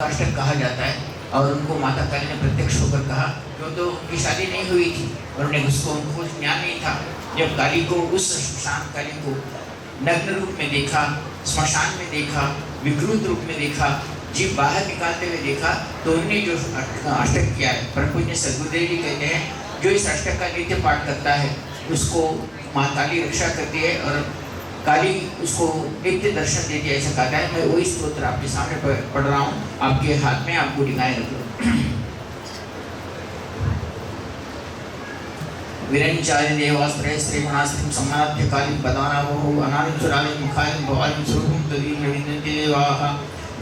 अष्टक कहा जाता है और उनको माता काली ने प्रत्यक्ष होकर कहा, क्यों तो उनकी शादी नहीं हुई थी और उनको ज्ञान नहीं था। जब काली को उस शमशान काली को नग्न रूप में देखा, स्मशान में देखा, विकृत रूप में देखा, जीव बाहर निकालते हुए देखा, तो उन्होंने जो अष्टक किया है, परम पूज्य सद्गुरुदेव जी कहते हैं, जो इस अष्टक का नित्य पाठ करता है उसको माँ काली रक्षा करती है और काली उसको नित्य दर्शन देती है, ऐसा कहता है। मैं वही स्तोत्र आपके सामने पढ़ रहा हूँ, आपके हाथ में आपको दिखाए रख लो। विरंचार्य देवास्त्रे श्री गुणास्त्रिम सम्मानाध्य कालीं पदानावहु अनादिसुरालिं मुखालिं भवालिं स्वरूपं तदीं विन्दन्ति देवाः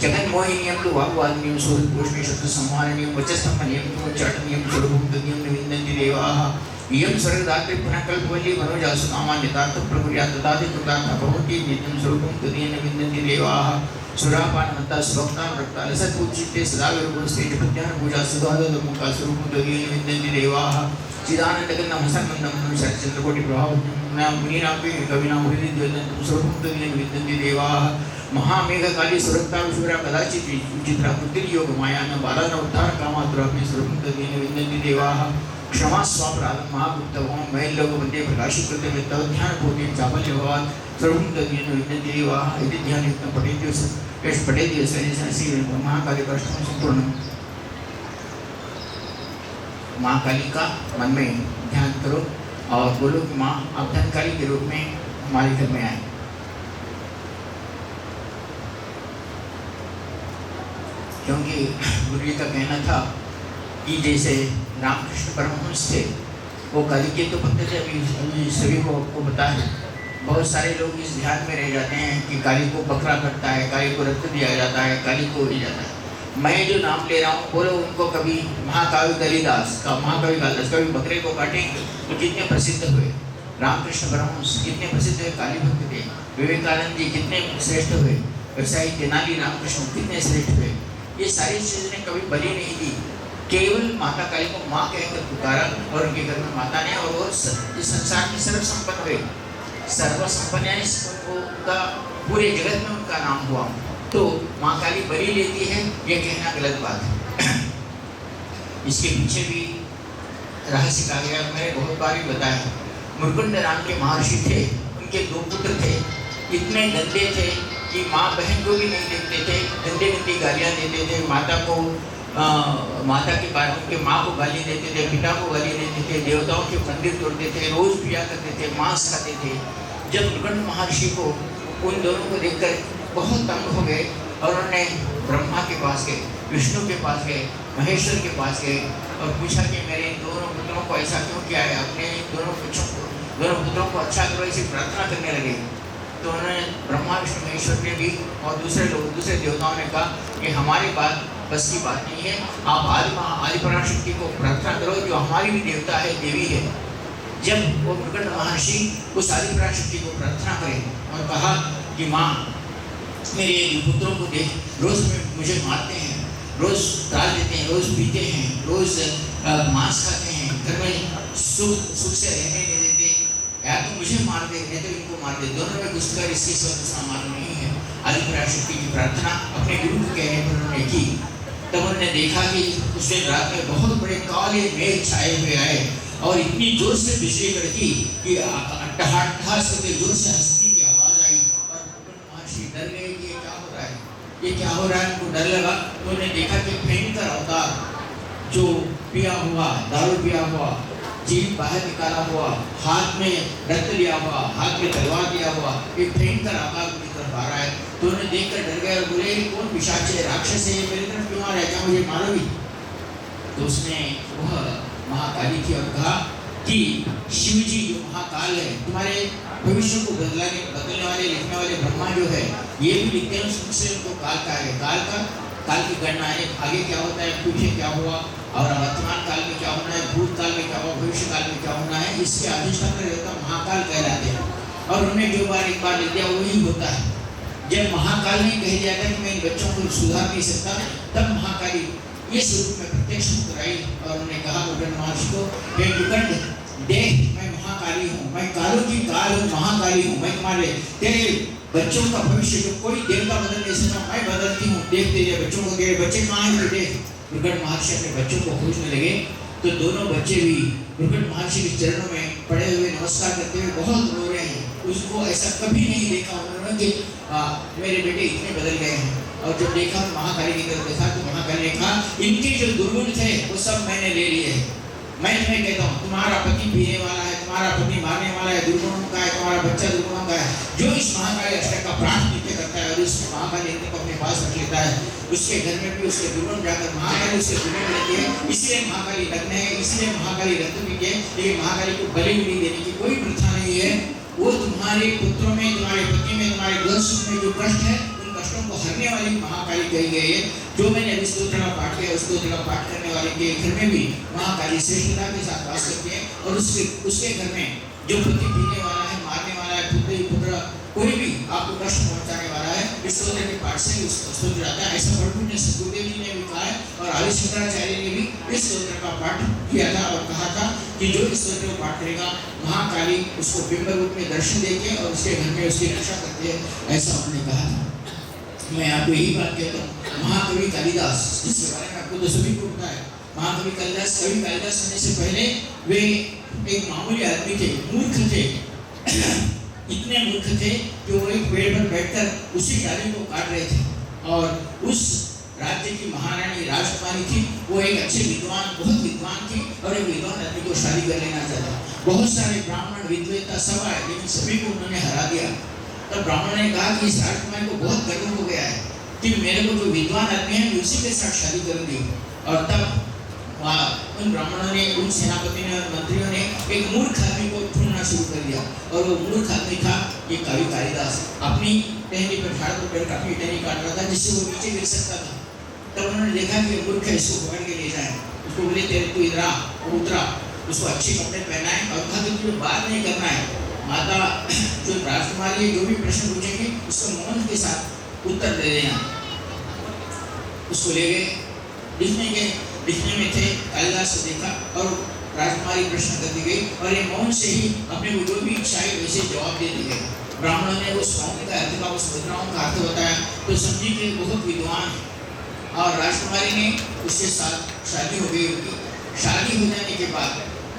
जगन् मोहिनीयं तु वाग्वादिनीं सूर्यपुष्पे शत्रु संहारिणीं वचस्तम्भनीयं तु उच्चाटनीयं स्वरूपं तदीं विन्दन्ति देवाः इयं स्वर्गदात्री पुनः कल्पवल्ली मनोजासुकामा नितार्थप्रकुर्यात् ददाति कृतार्थ भवति नित्यं स्वरूपं तदीं विन्दन्ति देवाः सुरापानमत्ता स्वक्तां रक्तालसत्पूजिते सदा विरूपस्ते जपत्यान् पूजा सुधादमुखा स्वरूपं तदीं विन्दन्ति देवाः चिदानन्दगन्धं हसन्मन्दं शरच्चन्द्रकोटिप्रभावं मुनीनापि कविनां हृदि द्वन्द्वं स्वरूपं तदीं विन्दन्ति देवाः महामेघकाली सुरक्ता विश्वरा कदाचित् विचित्रा बुद्धिर्योगमाया न बाला न उद्धारकामातुरापि स्वरूपं तदीं विन्दन्ति देवाः क्षमा स्वापराधं महाभुक्तवां मैल्लोकमध्ये प्रकाशीकृते तवध्यानपूर्तिं चापल्यभवात् स्वरूपं तदीं विन्दन्ति देवाः इति ध्यानयुक्तं पठेद्य श्री महाकाली का अष्टकं संपूर्णम्। माँ काली का मन में ध्यान करो और बोलो कि माँ आप धनकाली के रूप में हमारे घर में आए। क्योंकि गुरु जी का कहना था कि जैसे रामकृष्ण परमहंस थे वो काली के तो भक्त थे, अभी सभी को आपको पता है। बहुत सारे लोग इस ध्यान में रह जाते हैं कि काली को बकरा कटता है, काली को रक्त दिया जाता है, काली को दिया जाता है। मैं जो नाम ले रहा हूँ बोलो उनको कभी महाकाव्य कालिदास कभी बकरे को काटेंगे तो कितने प्रसिद्ध हुए। रामकृष्ण परमहंस कितने प्रसिद्ध हुए, काली भक्त थे। विवेकानंद जी कितने श्रेष्ठ हुए, वैसा ही तेनाली रामकृष्ण कितने श्रेष्ठ हुए। ये सारी चीज़ें ने कभी बलि नहीं दी, केवल माता काली को माँ कहकर पुकारा और उनके घर में माता ने और वो इस संसार में सर्वसंपन्न हुए। सर्वसंपन्न यानी उनका पूरे जगत में उनका नाम हुआ। तो माँ काली बलि लेती है ये कहना गलत बात है। इसके पीछे भी रहस्य कहा गया, मैंने बहुत बार ही बताया। मुरकुंड नाम के महर्षि थे, उनके 2 पुत्र थे, इतने गंदे थे कि माँ बहन को भी नहीं देखते थे, गंदे गंदी गालियाँ देते थे। माता के बाद उनके माँ को गाली देते थे, पिता को गाली देते थे, देवताओं के मंदिर तोड़ते थे, रोज पिया करते थे, मांस खाते थे। जब मुरकुंड महर्षि को उन दोनों को देखकर बहुत तंग हो गए और उन्होंने ब्रह्मा के पास गए, विष्णु के पास गए, महेश्वर के पास गए और पूछा कि मेरे दोनों पुत्रों को ऐसा क्यों किया है। अपने दोनों पुत्रों को अच्छा करो, ऐसी प्रार्थना करने लगे। तो उन्होंने ब्रह्मा विष्णु महेश्वर ने भी और दूसरे देवताओं ने कहा कि हमारी बात बस की बात नहीं है, आप आदि पराशक्ति को प्रार्थना करो जो हमारी भी देवता है, देवी है। जब वो मुरकुंड महर्षि उस आदि पराशक्ति को प्रार्थना करें और कहा कि माँ मेरे पुत्रों को देख, रोज मुझे मारते हैं, रोज डाल देते हैं, रोज पीते हैं, रोज मांस खाते हैं, घर में सुख से रहने नहीं देते, या तो मुझे मार दे नहीं तो इनको मार दे, दोनों में घुस कर इसकी दूसरा मालूम नहीं है। आदि पराशक्ति की प्रार्थना अपने गुरु को कहने पर उन्होंने की। तब उन्होंने देखा कि उस दिन रात में बहुत बड़े काले मेघ छाए हुए आए और इतनी जोर से बिजली कड़की कि अट्टहास करके जोर से हंसने की आवाज आई और महर्षि डर गए कि ये क्या हो रहा है, ये क्या हो रहा है। उनको डर लगा तो उन्होंने देखा कि भयंकर अवतार जो पिया हुआ, दारू पिया हुआ, जीभ बाहर निकाला हुआ, हाथ में रक्त लिया हुआ, हाथ में तलवार लिया हुआ, एक भयंकर आकार उनकी तरफ आ रहा है। तो उन्हें देखकर डर गए और बोले कौन पिशाच है, राक्षस है, ये मेरी तरफ क्यों आ रहा है, क्या मुझे मारोगी। तो उसने वह महाकाली थी और कहा कि शिव जी जो महाकाल है, तुम्हारे भविष्य को बदलने वाले लिखने वाले ब्रह्मा जो है ये भी लिखते हैं, उससे उनको काल का है, काल की गणना है, आगे क्या होता है, पीछे क्या हुआ और वर्तमान काल में क्या होना है, भूतकाल में क्या हुआ, भविष्य काल में क्या होना है, इसके अधिष्ठान देवता महाकाल कहलाते हैं। और उन्हें जो एक बार लिख दिया वही होता है। जब महाकाल ने कह दिया था कि मैं इन बच्चों को सुधार नहीं सकता, तब महाकाली इस रूप में प्रत्यक्ष होकर आई और उन्होंने कहा मुरकुंड महर्षि को, हे मुरकुंड देख मैं महाकाली हूँ, मैं कालों की काल हूँ, महाकाली हूँ, मैं तुम्हारे तेरे बच्चों का भविष्य, जो कोई देवता बदलने से तो मैं बदलती हूँ, देख तेरे बच्चों को, तेरे बच्चे कहाँ हैं बेटे। प्रकट महर्षि अपने बच्चों को खोजने लगे तो दोनों बच्चे भी प्रकट महर्षि के चरणों में पड़े हुए नमस्कार करते हुए बहुत रो रहे हैं। उसको ऐसा कभी नहीं देखा उन्होंने कि मेरे बेटे इतने बदल गए हैं। और जब देखा महाकाली की तरफ देखा तो महाकाली ने कहा इनके जो दुर्गुण थे वो सब मैंने ले लिए हैं। मैं तुम्हें कहता हूँ तुम्हारा पति पीने वाला है, तुम्हारा पति मारने वाला है, दुर्गुणों का है, तुम्हारा बच्चा दुर्गुणों का है। जो इस महाकाली अष्टक का पाठ नित्य करता है और इस महाकाली यंत्र को अपने पास रख लेता है, उसके घर में भी उसके दुर्गुण जाकर महाकाली उसके दुर्गुण लेती है। इसलिए महाकाली नग्न है, इसलिए महाकाली रक्त पीती है। लेकिन महाकाली को बलि उली देने की कोई प्रथा नहीं है। वो तुम्हारे पुत्रों में, तुम्हारे पति में, तुम्हारे घर में जो कष्ट है कष्टों को हरने वाली महाकाली कही गई है। जो मैंने अभी स्तोत्र का पाठ किया, उस स्तोत्र का पाठ करने वाले के घर में भी महाकाली श्रेष्ठता के साथ वास करती है। और उसके घर में जो पति पीने वाला है, मारने वाला है, पुत्र कोई भी आपको कष्ट पहुंचाने वाला है, इस स्तोत्र के पाठ से उस स्तोत्र आता है। ऐसा प्रभु सतगुरुदेव जी ने भी कहा है और आदि शंकराचार्य ने भी इस स्तोत्र का पाठ किया था और कहा था कि जो इस स्तोत्र को पाठ करेगा महाकाली उसको बिंब रूप में दर्शन देके और उसके घर में उसकी रक्षा करती है, ऐसा उन्होंने कहा था। मैं आपको यही बात कहता हूँ, महाकवि कालिदास, जिसके बारे में आपको तो सभी को पता है, महाकवि कालिदास कवि कालिदास होने से पहले वे एक मामूली आदमी थे, मूर्ख थे। इतने मूर्ख थे कि वो एक पेड़ पर बैठकर उसी डाली को काट रहे थे। और उस राज्य की महारानी राजकुमारी थी, वो एक अच्छे विद्वान, बहुत विद्वान थी और एक विद्वान आदमी को शादी कर लेना चाहता। बहुत सारे ब्राह्मण विद्वेता सब आए लेकिन सभी को उन्होंने हरा दिया। तब ब्राह्मण ने कहा कि इस राजकुमारी को बहुत गर्व हो गया है कि मेरे को जो विद्वान आदमी है उसी के साथ शादी करूंगी। और तब उन ब्राह्मणों ने, उन सेनापति ने और मंत्रियों ने एक मूर्ख आदमी को ढूंढना शुरू कर दिया। और वो मूर्ख आदमी था ये कवि कालिदास। अपनी टहनी पर ठाड़ कर अपनी टहनी काट रहा था जिससे वो नीचे गिर सकता था। तब उन्होंने देखा कि मूर्ख है, इसको पकड़ के ले जाए। उसको बोले तेरे तू इधर आ, वो उतरा, उसको अच्छे कपड़े पहनाए और कहा कि तुझे बात नहीं करना है। माता जो राजकुमारी है जो भी प्रश्न पूछेंगे उसको मौन के साथ उत्तर दे देना। उसको ले गए, दिखने में थे, कालिदास को देखा और राजकुमारी प्रश्न करती गई और ये मौन से ही अपने को जो भी इच्छा है वैसे जवाब देती गई। ब्राह्मणों ने उस मौन का अर्थ का, उस मुद्राओं का अर्थ बताया तो समझी कि बहुत विद्वान है। और राजकुमारी ने उसके साथ शादी हो गई होगी। शादी हो जाने के बाद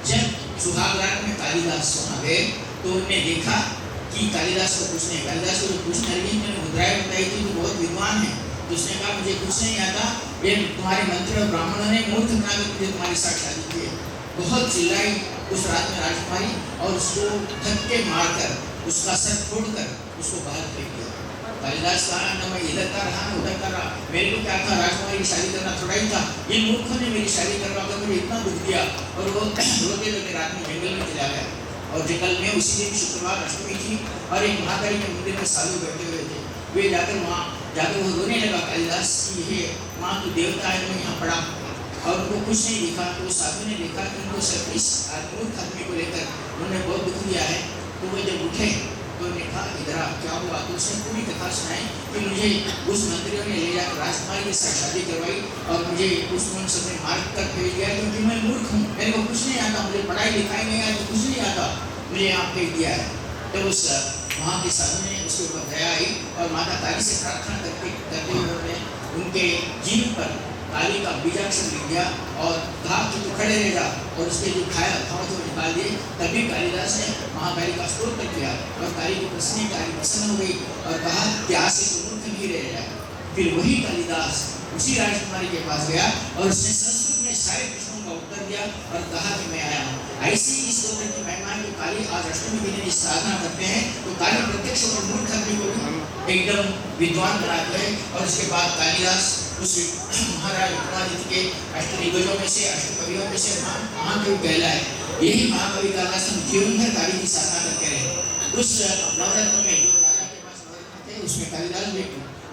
जब सुहागरात में कालिदास वहाँ गए तो उन्होंने देखा कि कालिदास को जो पूछने लगी, मैंने मुद्राएं बताई थी तो बहुत विद्वान है। तो उसने कहा मुझे कुछ नहीं आता, ये तुम्हारे मंत्री और ब्राह्मणों ने मूर्ख बनाकर मुझे तुम्हारे साथ शादी की है। बहुत चिल्लाई उस रात में राजकुमारी और उसको धक्के मारकर उसका सर फोड़कर उसको बाहर फेंक दिया। कालिदास कहा ना मैं इधर का रहा ना उधर का रहा, मेरे को क्या था, राजकुमारी की शादी करना थोड़ा ही था। इन मूर्खों ने मेरी शादी करवाकर मुझे इतना दुख दिया। और वो रोते रोते रात में जंगल में चला गया। और जंगल में उसी दिन शुक्रवार अष्टमी थी और एक महाकाली के मंदिर में साधु बैठे हुए थे। वे जाकर वहाँ जाकर वो रोने लगा कालिदास की हे माँ तू देवता है, मैं यहाँ पड़ा। और उनको कुछ नहीं दिखा। तो उस साधु ने देखा कि उनको सिर्फ इस मूर्ख आदमी को लेकर उन्होंने बहुत दुख दिया है। तो वो जब उठे तो उन्होंने कहा इधर क्या हुआ। तो उसने पूरी कथा सुनाई कि मुझे उस मंत्रियों ने ले जाकर राजकुमारी के साथ शादी करवाई और मुझे उस वंश में मार कर भेज दिया क्योंकि मैं मूर्ख हूँ, मेरे को कुछ नहीं आता, मुझे पढ़ाई लिखाई नहीं आती, कुछ नहीं आता, मुझे यहाँ भेज दिया है। तो उस वहाँ के साधु ने उसके ऊपर दया आई और माता काली से प्रार्थना करते हुए उनके जीव पर काली का बीजाक्षर लिख दिया और कहा कि तू खड़े रह जा। और उसके जो खाया था वो निकाल दिए। तभी कालिदास ने महाकाली का स्तोत्र किया और काली को प्रसन्न हो गई और कहा कि आज से तू मूर्ख नहीं रह जाए। फिर वही कालिदास उसी राजकुमारी के पास गया और उसने संस्कृत में सारे प्रश्नों का उत्तर दिया और कहा कि मैं आया हूँ। ऐसी इस स्तोत्र की महिमा है कि काली आज अष्टमी के दिन साधना करते हैं तो काली प्रत्यक्ष और मूर्ख आदमी को भी एकदम विद्वान बनाते हैं। और उसके बाद कालिदास उस महाराज विक्रमादित्य के अष्टदिग्गजों में से, अष्टकवियों में से महाकवि कहलाए। यही महाकवि कालिदास हम जीवन भर काली की साधना करते रहे। उस नवरत्न में जो राजा के पास नवरत्न थे उसमें कालिदास भी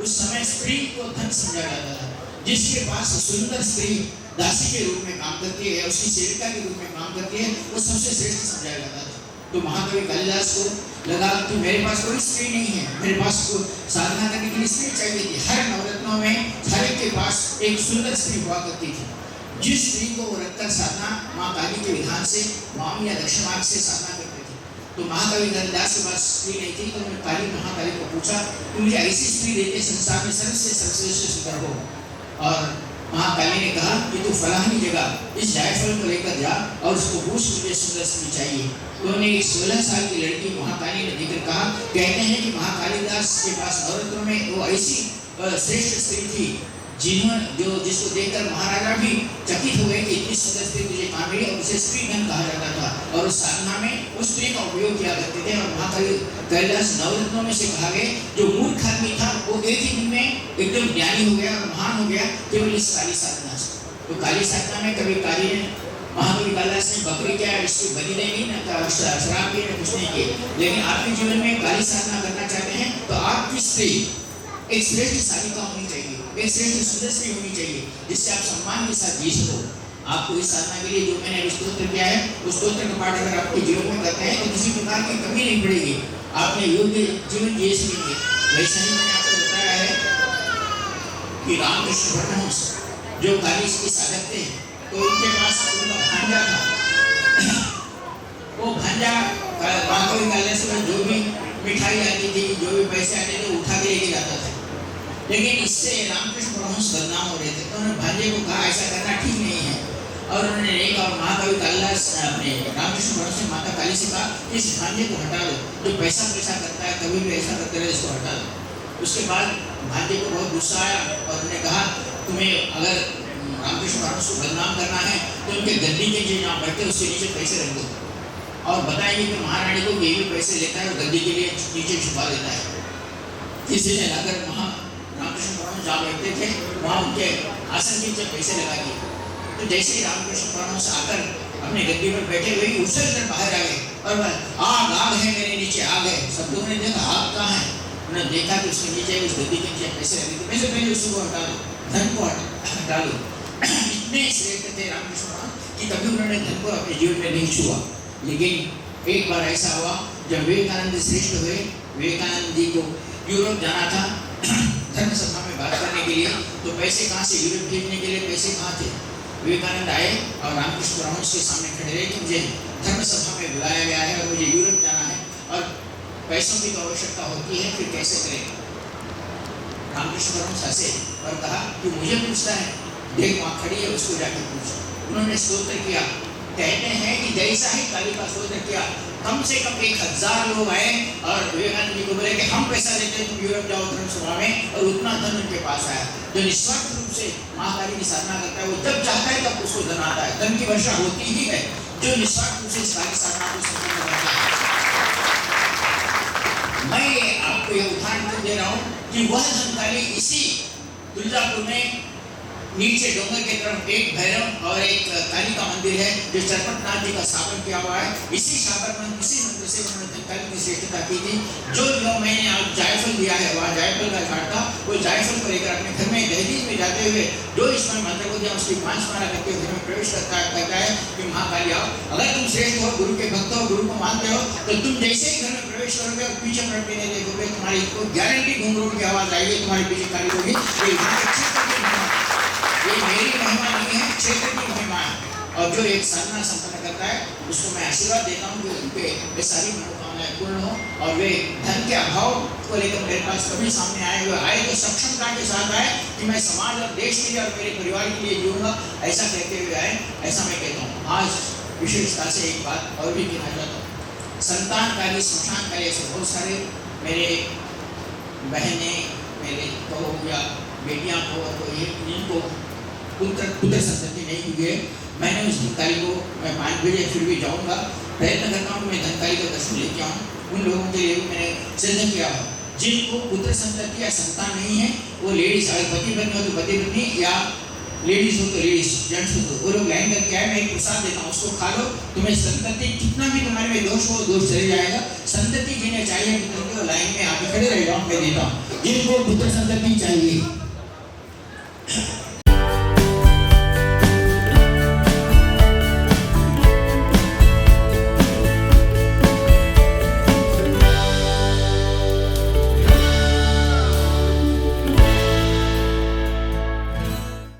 उस समय स्त्री को धन समझा जाता था। जिसके पास सुंदर स्त्री दासी के रूप में काम करती है, उसकी सेविका के रूप में काम करती है, वो सबसे श्रेष्ठ समझा जाता था। तो महाकवि कालिदास को लगा कि मेरे पास कोई स्त्री नहीं है, मेरे पास साधना करने के लिए स्त्री चाहिए थी। हर नवरत्नों में हर एक के पास एक सुंदर स्त्री हुआ करती थी। जिस स्त्री को वो रखकर साधना माँ काली के विधान से वाम या दक्षिण मार्ग से साधना करते थे। तो महाकवि कालिदास के पास स्त्री नहीं थी, तो उन्होंने काली महाकाली को पूछा कि मुझे ऐसी स्त्री देते संसार में सर्वश्रेष्ठ सुंदर हो। और महाकाली ने कहा कि तू फलानी जगह इस जायफल को लेकर जा और उसको पूछ, मुझे सुंदर स्त्री चाहिए। तो उन्हें एक 16 साल की लड़की महाकाली ने देखकर कहा, कहते हैं कि महाकालिदास के पास नवरत्नों में वो ऐसी श्रेष्ठ स्त्री थी जिसको देखकर महाराजा भी चकित हो गए कि इतनी सुंदर स्त्री तुझे कहाँ मिली, और उसे स्त्री धन कहा जाता था। और उस साधना में उस स्त्री का उपयोग किया करते थे। और महाकालिदास नवरत्नों में से कहा गया जो मूर्ख आदमी था वो एक ही दिन में एकदम ज्ञानी हो गया और महान हो गया केवल इस काली साधना से। तो काली साधना में कभी काली ने महाकवि कालिदास ने बकरी क्या इसकी बलि नहीं ना शराब की ना कुछ नहीं किए, लेकिन आपके जीवन में काली साधना करना चाहते हैं तो आपकी स्त्री एक श्रेष्ठ साधिका होनी चाहिए, एक श्रेष्ठ सुंदर स्त्री होनी चाहिए, जिससे आप सम्मान के साथ जी सको। आपको इस साधना के लिए जो मैंने स्तोत्र किया है उस स्तोत्र का पाठ अगर आपके जीवन में करते हैं तो किसी प्रकार की कमी नहीं पड़ेगी, आपने योग्य जीवन जी सकेंगे। वैसे ही मैंने आपको बताया है कि रामकृष्ण परमहंस जो काली के साधक थे, तो उनके पास उनका भांजा था। वो भांजा महाकवि कालिदास में जो भी मिठाई आती थी, जो भी पैसे आते थे उठा के लेके जाता था। लेकिन इससे रामकृष्ण परमहंस बदनाम हो रहे थे, तो उन्होंने भांजे को कहा ऐसा करना ठीक नहीं है। और उन्होंने नहीं कहा, महाकवि कालिदास अपने रामकृष्ण परमहंस ने माता काली से कहा इस भांजे को हटा दो, जो पैसा करता है कभी भी ऐसा करते रहे, इसको हटा दो। उसके बाद भांजे को बहुत गुस्सा आया और उन्होंने कहा तुम्हें अगर रामकृष्ण परमहंस को बदनाम करना है तो उनके गद्दी के जो यहाँ बैठते उसके नीचे पैसे रख दो, और बताएंगे कि महारानी को ये भी पैसे लेता है और गद्दी के लिए नीचे छुपा देता है। किसी ने अगर रामकृष्ण परमहंस जहाँ बैठते थे वहाँ उनके आसन के नीचे पैसे लगा दिए। तो जैसे ही रामकृष्ण परमहंस आकर अपने गद्दी पर बैठे हुए उछल कर बाहर आ गए और आग है मेरे नीचे, आग है। सब लोगों ने देखा आग कहाँ है, उन्होंने देखा कि उसके नीचे उस गद्दी के नीचे पैसे लगे थे। पैसे पहले उसको हटा दो, धन को हटा दो। इतने श्रेष्ठ थे रामकृष्ण परमहंस कि कभी उन्होंने धन को अपने जीवन में नहीं छुआ। लेकिन एक बार ऐसा हुआ जब विवेकानंद श्रेष्ठ हुए, विवेकानंद जी को यूरोप जाना था धर्म सभा में बात करने के लिए, तो पैसे कहाँ से, यूरोप भेजने के लिए पैसे कहाँ थे। विवेकानंद आए और रामकृष्ण परमहंस के सामने खड़े रहे कि मुझे धर्म सभा में बुलाया गया है और मुझे यूरोप जाना है और पैसों की तो आवश्यकता होती है, फिर कैसे करें। रामकृष्ण परमहंस हंसे और कहा कि मुझे पूछता है, देख वहाँ खड़ी है उसको जाके पूछ। उन्होंने स्तोत्र किया। कहते हैं कि जैसा ही काली का स्तोत्र किया कम से कम 1000 लोग आए और विवेकानंद जी को बोले कि हम पैसा देते हैं तुम यूरोप जाओ धर्म सभा में, और उतना धन उनके पास आया। जो निस्वार्थ रूप से महाकाली की साधना करता है वो जब चाहता है तब उसको धन आता है, धन की वर्षा होती ही है। जो निस्वार्थ रूप से इस काली साधना को संपन्न करता है। मैं आपको ये उदाहरण दे रहा हूँ कि वह धनकाली इसी तुलजापुर में नीचे डोंगर के तरफ एक भैरव और एक काली का मंदिर है जो चरपतनाथ जी का स्थापन किया हुआ है। इसी इसी मंदिर से उन्होंने धनकाली की श्रेष्ठता की थी। जो मैंने आप जायफल दिया है वहाँ जायफल का झाड़ था, वो जायफल को लेकर अपने घर में दहलीज में जाते हुए जो इसमें मंत्र को दिया उसकी 5 माला करके घर में प्रवेश कहता है कि महाकाली आओ, अगर तुम श्रेष्ठ हो, गुरु के भक्त हो, गुरु को मानते हो, तो तुम जैसे ही घर में प्रवेश करोगे और पीछे पलट नहीं देखोगे, तुम्हारी गारंटी घुंघरू की आवाज आएगी, तुम्हारे पीछे काली होगी। ये मेरी महिमा नहीं है, क्षेत्र की महिमा है। और जो एक साधना संपन्न करता है उसको मैं आशीर्वाद देता हूँ कि उनके वे सारी मनोकामनाएं पूर्ण हो और वे धन के अभाव को लेकर मेरे पास कभी सामने आए हुए आए तो सक्षमता के साथ आए कि मैं समाज और देश के लिए और मेरे परिवार के लिए जीऊंगा, ऐसा कहते हुए आए। ऐसा मैं कहता हूँ। आज विशेषता से एक बात और भी कहना चाहता हूँ, संतान कार्य, स्मशान कार्य से बहुत सारे मेरे बहनें मेरे कहो या बेटियां को इनको पुत्र संतति नहीं हुई है। मैंने उस धनकारी को मैं 5 बजे फिर भी जाऊंगा, प्रयत्न करता हूँ कि मैं धनकारी का दर्शन लेके आऊँ। उन लोगों के लिए भी मैंने सिद्ध किया है जिनको पुत्र संतति या संतान नहीं है, वो लेडीज अगर पति पत्नी हो तो पति पत्नी या लेडीज हो तो लेडीज, जेंट्स हो तो वो लोग लाइन करके आए, मैं एक प्रसाद देता हूँ, उसको खा लो, तुम्हें संतति कितना भी तुम्हारे में दोष हो दोष चले जाएगा। संतति जिन्हें चाहिए लाइन में आके खड़े रह जाओ, मैं देता हूँ। जिनको पुत्र संतति चाहिए